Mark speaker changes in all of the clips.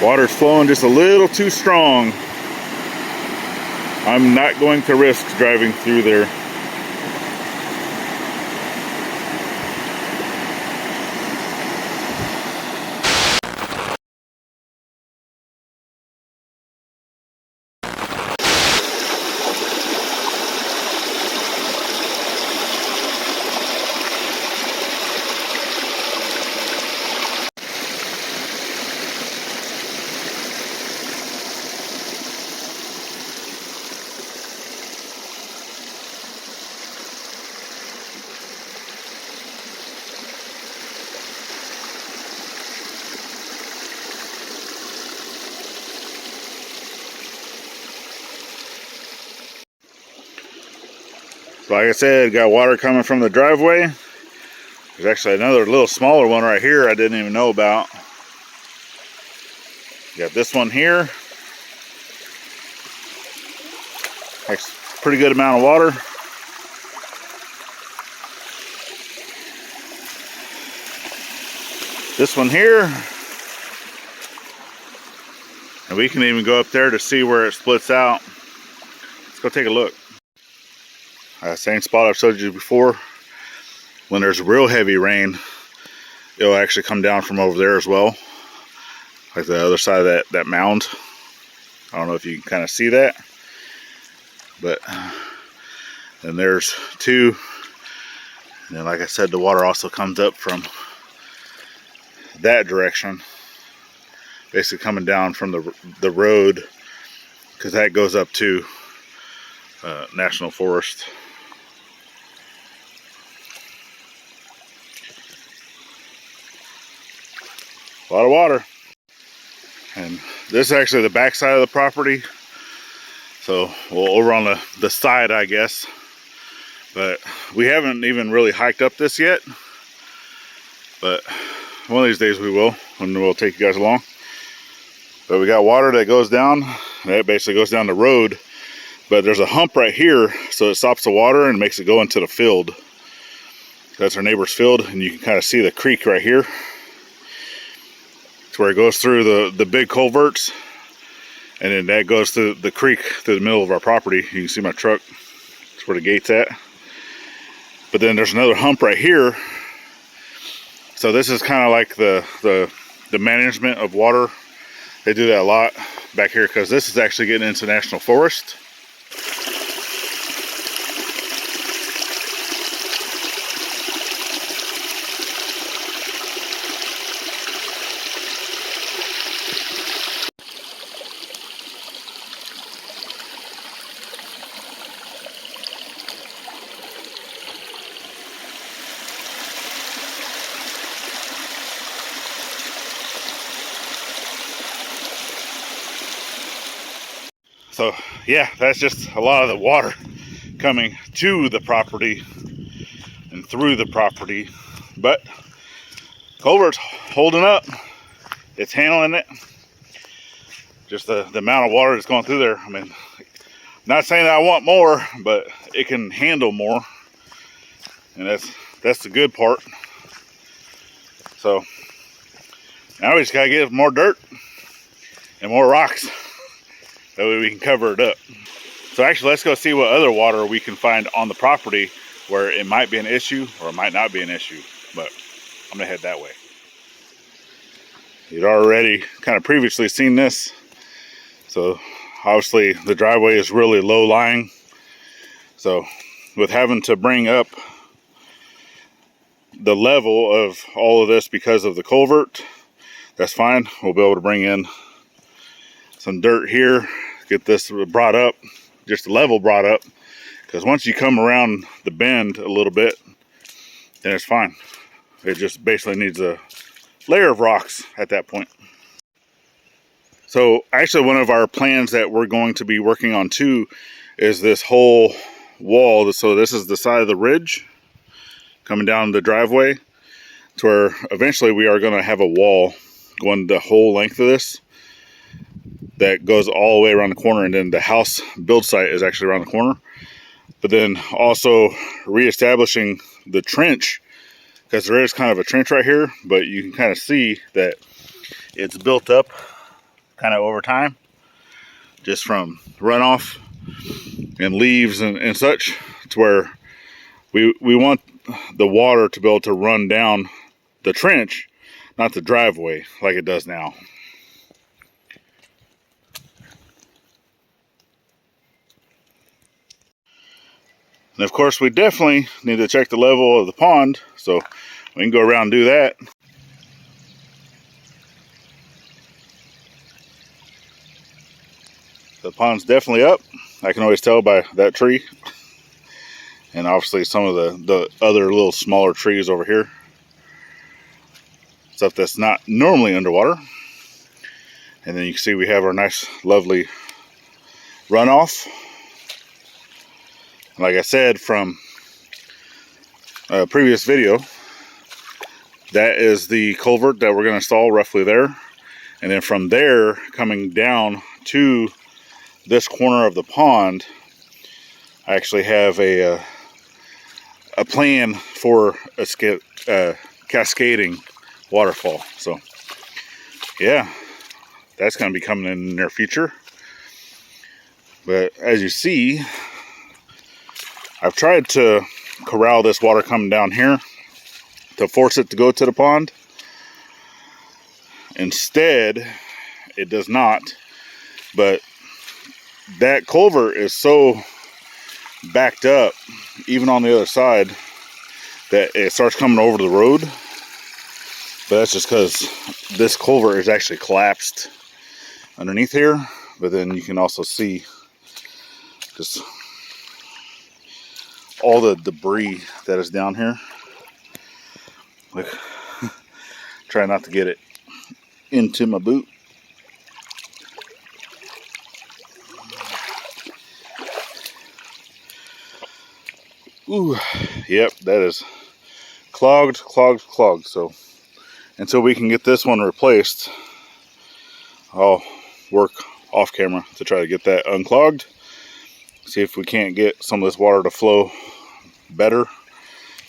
Speaker 1: Water's flowing just a little too strong. I'm not going to risk driving through there. Like I said, got water coming from the driveway. There's actually another little smaller one right here I didn't even know about. Got this one here. Takes a pretty good amount of water. This one here. And we can even go up there to see where it splits out. Let's go take a look. Same spot I've showed you before. When there's real heavy rain, it'll actually come down from over there as well, like the other side of that mound. I don't know if you can kind of see that, but then there's two, and then like I said, the water also comes up from that direction, basically coming down from the road, because that goes up to National Forest. A lot of water. And this is actually the back side of the property. So, well, over on the side, I guess. But we haven't even really hiked up this yet. But one of these days we will, when we'll take you guys along. But we got water that goes down. That basically goes down the road. But there's a hump right here, so it stops the water and makes it go into the field. That's our neighbor's field, and you can kind of see the creek right here. It's where it goes through the big culverts, and then that goes through the creek through the middle of our property. You can see my truck. That's where the gate's at. But then there's another hump right here. So this is kind of like the management of water. They do that a lot back here because this is actually getting into National Forest. So yeah, that's just a lot of the water coming to the property and through the property. But Culvert's holding up. It's handling it. Just the amount of water that's going through there. I mean, not saying that I want more, but it can handle more. And that's the good part. So now we just gotta get more dirt and more rocks. That way we can cover it up. So actually, let's go see what other water we can find on the property where it might be an issue or it might not be an issue. But I'm gonna head that way. You'd already kind of previously seen this. So obviously the driveway is really low lying. So with having to bring up the level of all of this because of the culvert, that's fine. We'll be able to bring in some dirt here, get this brought up, just the level brought up, because once you come around the bend a little bit, then it's fine. It just basically needs a layer of rocks at that point. So actually one of our plans that we're going to be working on too is this whole wall. So this is the side of the ridge coming down the driveway to where eventually we are going to have a wall going the whole length of this that goes all the way around the corner, and then the house build site is actually around the corner. But then also reestablishing the trench, because there is kind of a trench right here, but you can kind of see that it's built up kind of over time, just from runoff and leaves and such, to where we want the water to be able to run down the trench, not the driveway like it does now. And of course, we definitely need to check the level of the pond, so we can go around and do that. The pond's definitely up. I can always tell by that tree. And obviously some of the other little smaller trees over here. Stuff that's not normally underwater. And then you can see we have our nice, lovely runoff. Like I said from a previous video, that is the culvert that we're going to install roughly there. And then from there, coming down to this corner of the pond, I actually have a plan for a cascading waterfall. So yeah, that's going to be coming in the near future. But as you see, I've tried to corral this water coming down here to force it to go to the pond. Instead, it does not. But that culvert is so backed up, even on the other side, that it starts coming over the road. But that's just because this culvert is actually collapsed underneath here. But then you can also see just all the debris that is down here. Look, try not to get it into my boot. Ooh, yep, that is clogged. So until we can get this one replaced, I'll work off camera to try to get that unclogged. See if we can't get some of this water to flow better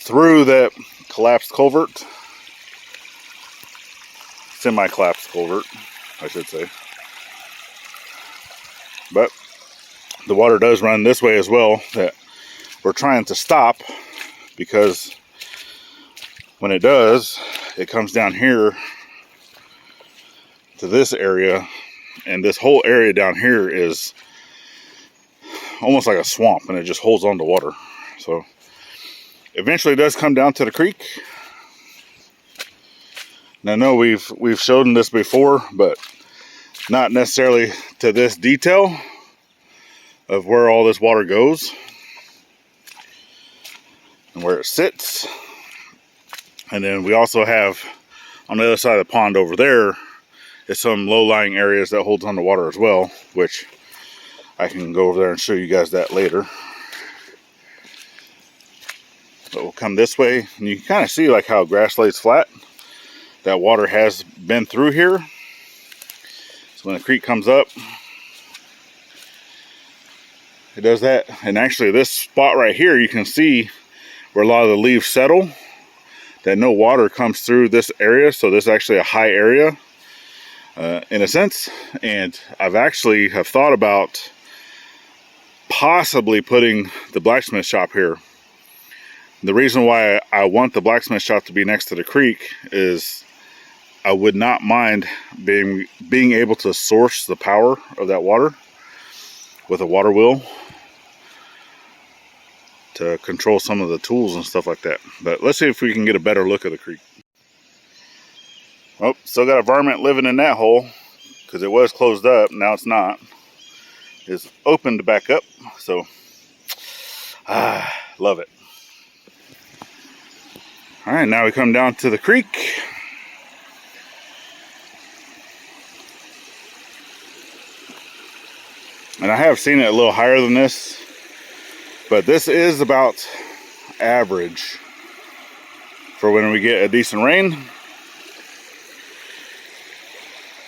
Speaker 1: through that collapsed culvert. Semi-collapsed culvert, I should say. But the water does run this way as well, that we're trying to stop, because when it does, it comes down here to this area, and this whole area down here is almost like a swamp, and it just holds on to water. So eventually it does come down to the creek. And I know we've shown this before, but not necessarily to this detail of where all this water goes and where it sits. And then we also have on the other side of the pond over there is some low-lying areas that holds on to water as well, which I can go over there and show you guys that later. But we'll come this way, and you can kind of see like how grass lays flat. That water has been through here. So when the creek comes up, it does that. And actually this spot right here, you can see where a lot of the leaves settle, that no water comes through this area. So this is actually a high area in a sense. And I've actually have thought about possibly putting the blacksmith shop here. The reason why I want the blacksmith shop to be next to the creek is I would not mind being able to source the power of that water with a water wheel to control some of the tools and stuff like that. But let's see if we can get a better look at the creek. Oh, still got a varmint living in that hole, because it was closed up. Now it's not. It's opened back up, so love it. All right, now we come down to the creek. And I have seen it a little higher than this, but this is about average for when we get a decent rain.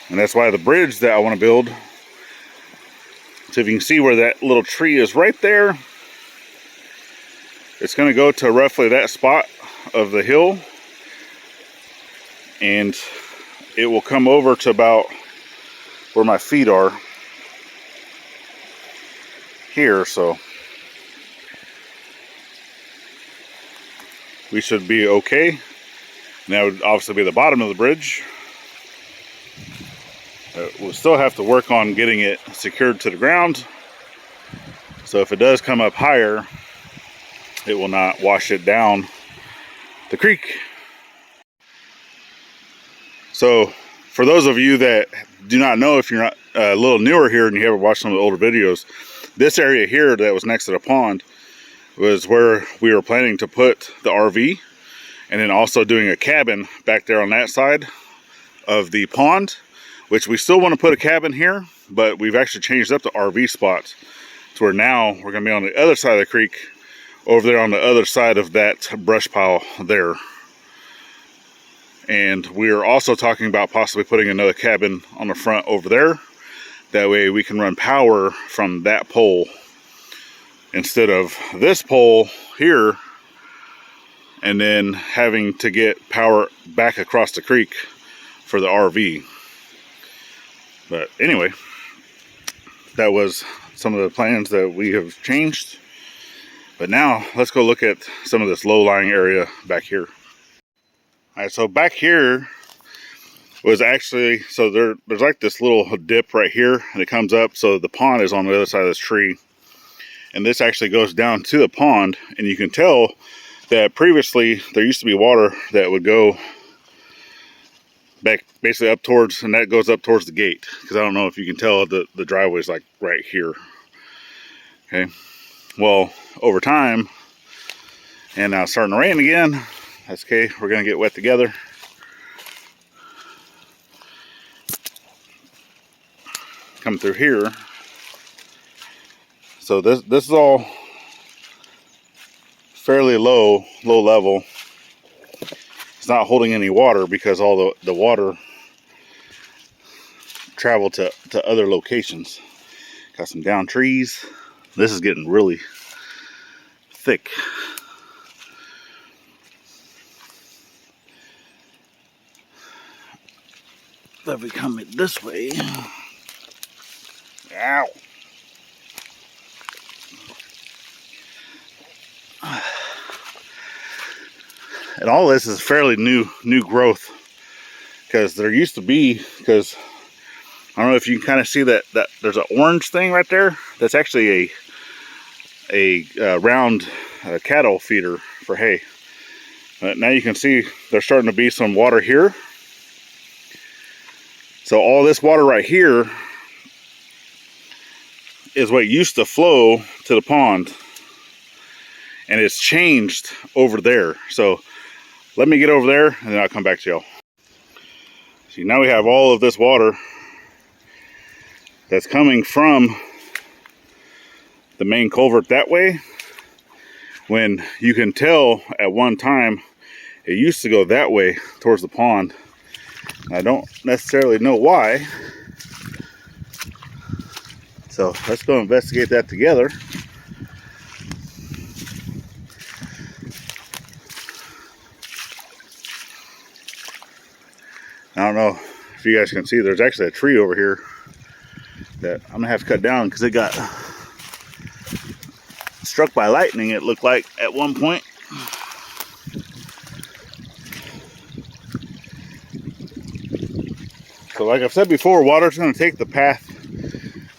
Speaker 1: And that's why the bridge that I want to build, so if you can see where that little tree is right there, it's going to go to roughly that spot of the hill, and it will come over to about where my feet are here, so we should be okay. And that would obviously be the bottom of the bridge. We'll still have to work on getting it secured to the ground, so if it does come up higher, it will not wash it down the creek. So for those of you that do not know, if you're not a little newer here and you haven't watched some of the older videos, this area here that was next to the pond was where we were planning to put the RV, and then also doing a cabin back there on that side of the pond, which we still want to put a cabin here, but we've actually changed up the RV spots to where now we're going to be on the other side of the creek, over there on the other side of that brush pile there. And we are also talking about possibly putting another cabin on the front over there. That way we can run power from that pole instead of this pole here, and then having to get power back across the creek for the RV. But anyway, that was some of the plans that we have changed. But now let's go look at some of this low-lying area back here. All right, so back here was actually, so there's like this little dip right here, and it comes up, so the pond is on the other side of this tree. And this actually goes down to the pond, and you can tell that previously there used to be water that would go back basically up towards, and that goes up towards the gate, because I don't know if you can tell the driveway is like right here. Okay, well, over time, and now it's starting to rain again. That's okay, we're gonna get wet together. Come through here. So this is all fairly low level. It's not holding any water because all the water traveled to other locations. Got some down trees. This is getting really thick. If we come this way. Ow. And all this is fairly new growth, because there used to be, because I don't know if you can kind of see that there's an orange thing right there. That's actually a round cattle feeder for hay. Now you can see there's starting to be some water here. So all this water right here is what used to flow to the pond, and it's changed over there. So let me get over there and then I'll come back to y'all. See, now we have all of this water that's coming from the main culvert that way, when you can tell at one time it used to go that way towards the pond. I don't necessarily know why. So let's go investigate that together. I don't know if you guys can see, there's actually a tree over here that I'm gonna have to cut down because it got struck by lightning, it looked like at one point. So like I've said before, water's gonna take the path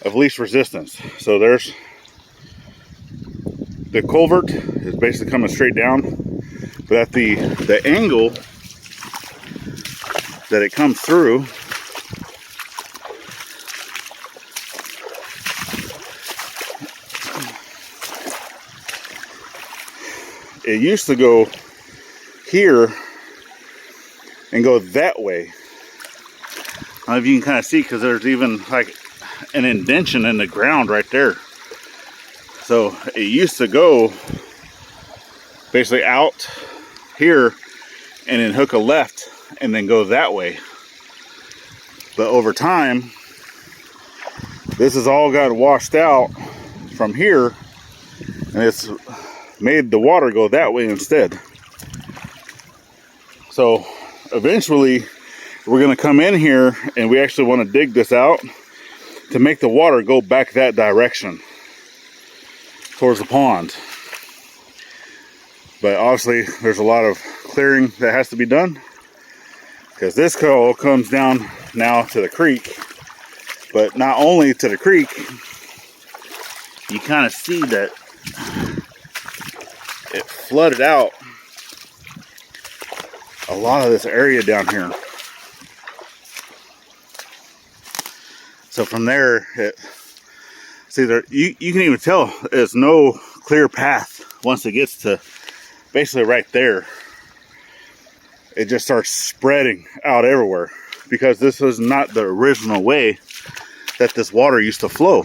Speaker 1: of least resistance. So there's the culvert is basically coming straight down, but at the angle that it comes through, it used to go here and go that way. I don't know if you can kind of see, because there's even like an indentation in the ground right there. So it used to go basically out here and then hook a left and then go that way. But over time, this has all got washed out from here, and it's made the water go that way instead. So eventually we're going to come in here, and we actually want to dig this out to make the water go back that direction towards the pond. But obviously there's a lot of clearing that has to be done, because this all comes down now to the creek. But not only to the creek, you kind of see that it flooded out a lot of this area down here. So from there, you can even tell there's no clear path once it gets to basically right there. It just starts spreading out everywhere, because this was not the original way that this water used to flow.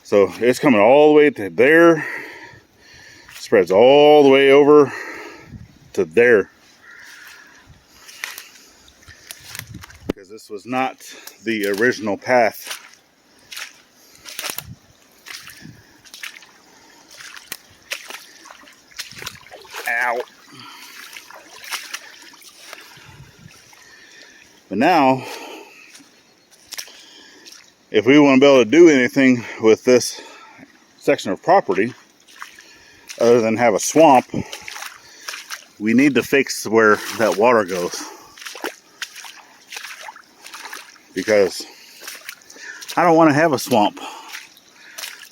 Speaker 1: So it's coming all the way to there, spreads all the way over to there, because this was not the original path. Ow. But now, if we want to be able to do anything with this section of property other than have a swamp, we need to fix where that water goes, because I don't want to have a swamp.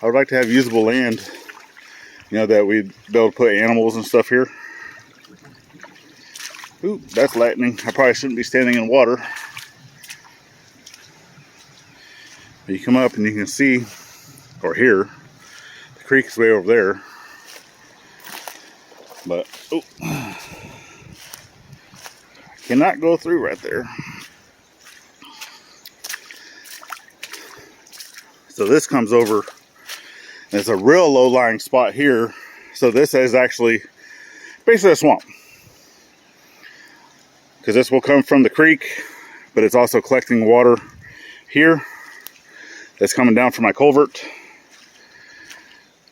Speaker 1: I would like to have usable land, you know, that we'd be able to put animals and stuff here. Ooh, that's lightning. I probably shouldn't be standing in water. But you come up and you can see, or hear, the creek's way over there. But, oh, I cannot go through right there. So this comes over, and it's a real low-lying spot here. So this is actually basically a swamp, because this will come from the creek, but it's also collecting water here that's coming down from my culvert,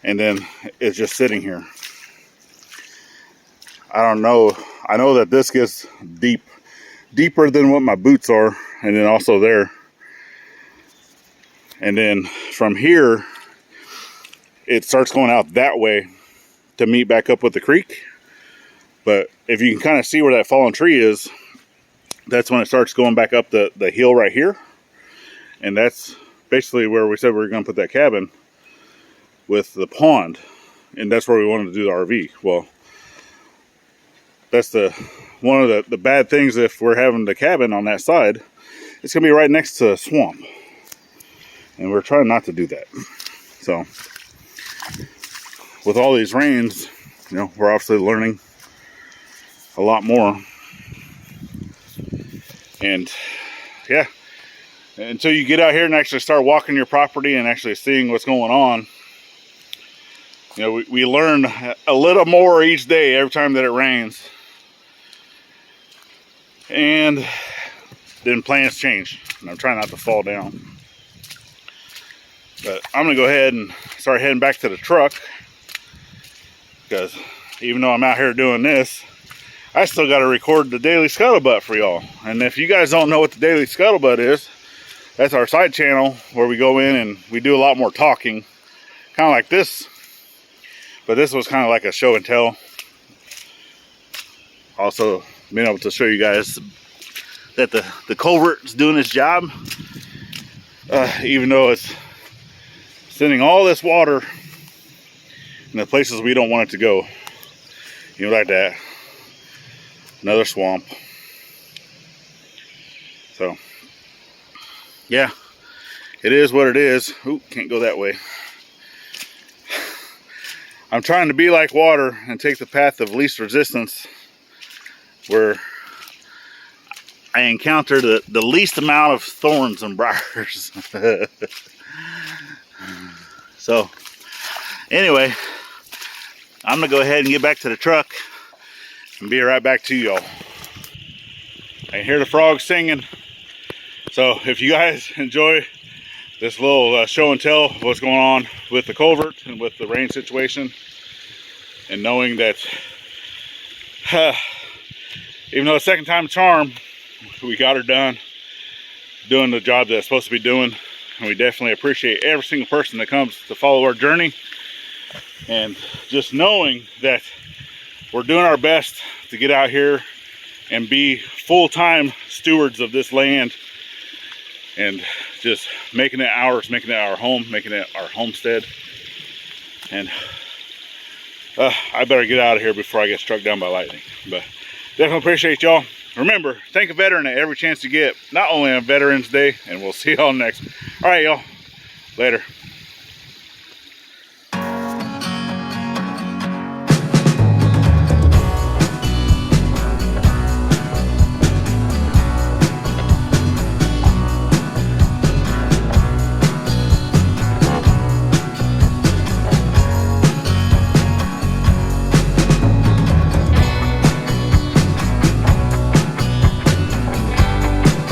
Speaker 1: and then it's just sitting here. I don't know. I know that this gets deeper than what my boots are, and then also there. And then from here, it starts going out that way to meet back up with the creek. But if you can kind of see where that fallen tree is, that's when it starts going back up the hill right here. And that's basically where we said we were going to put that cabin with the pond. And that's where we wanted to do the RV. Well, that's one of the bad things if we're having the cabin on that side. It's going to be right next to a swamp. And we're trying not to do that. So, with all these rains, you know, we're obviously learning a lot more. And yeah, until you get out here and actually start walking your property and actually seeing what's going on, you know, we learn a little more each day every time that it rains. And then plans change, and I'm trying not to fall down. But I'm gonna go ahead and start heading back to the truck, because even though I'm out here doing this, I still got to record the Daily Scuttlebutt for y'all. And if you guys don't know what the Daily Scuttlebutt is, that's our side channel where we go in and we do a lot more talking, kind of like this. But this was kind of like a show and tell. Also, being able to show you guys that the culvert's doing its job, even though it's sending all this water in the places we don't want it to go. You know, like that. Another swamp. So, yeah, it is what it is. Ooh, can't go that way. I'm trying to be like water and take the path of least resistance, where I encounter the least amount of thorns and briars. So, anyway, I'm gonna go ahead and get back to the truck and be right back to y'all. I can hear the frogs singing. So if you guys enjoy this little show and tell of what's going on with the culvert and with the rain situation, and knowing that even though it's second time charm, we got her done. doing the job that it's supposed to be doing. And we definitely appreciate every single person that comes to follow our journey. And just knowing that we're doing our best to get out here and be full-time stewards of this land, and just making it ours, making it our home, making it our homestead. And I better get out of here before I get struck down by lightning. But definitely appreciate y'all. Remember, thank a veteran at every chance you get, not only on Veterans Day, and we'll see y'all next. All right, y'all. Later.